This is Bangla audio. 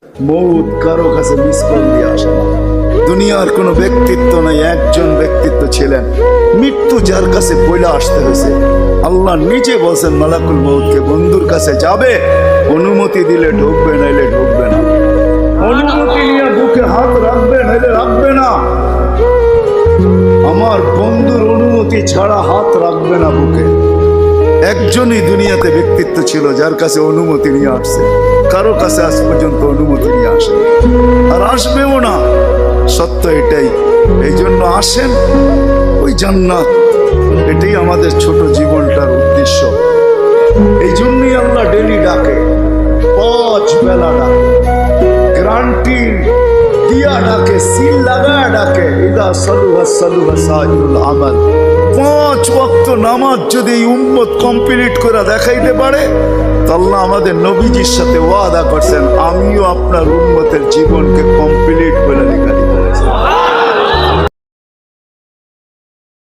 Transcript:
মৌত কারো কাছে মিস কল দিয়ে আসে না। দুনিয়ার কোনো ব্যক্তিত্ব নাই, একজন ব্যক্তিত্ব ছিলেন, মৃত্যু যার কাছে পয়লা আসতে হয়েছে। আল্লাহ নিজে বলছেন মালাকুল মৌতকে, বন্ধুর কাছে যাবে, অনুমতি দিলে ঢুকবে, নাইলে ঢুকবে না। অনুমতি নিয়ে বুকে হাত রাখবে, নাইলে রাখবে না। আমার বন্ধুর অনুমতি ছাড়া হাত রাখবে না বুকে। একজনই দুনিয়াতে ব্যক্তিত্ব ছিল যার কাছে অনুমতি নিয়ে আসছে, কারো কাছে আজ পর্যন্ত অনুমতি নিয়ে আসে আর আসবেও না। সত্য এটাই। এই জন্য আসেন, ওই জান্নাত, এটাই আমাদের ছোট জীবনটার উদ্দেশ্য। এই জন্যই আল্লাহ ডেলি ডাকে, 5 বেলা ডাকে, গ্যারান্টি দিয়া ডাকে, সিল লাগায় ডাকে। ইদা সালুহা সালুহা সাইরুল আমাল। 5 ওয়াক্ত নামাজ যদি এই উম্মত কমপ্লিট করে দেখাইতে পারে, তো আল্লাহ আমাদের নবীজির সাথে ওয়াদা করছেন, আমিও আপনার উম্মতের জীবনকে কমপ্লিট করে দেখাই।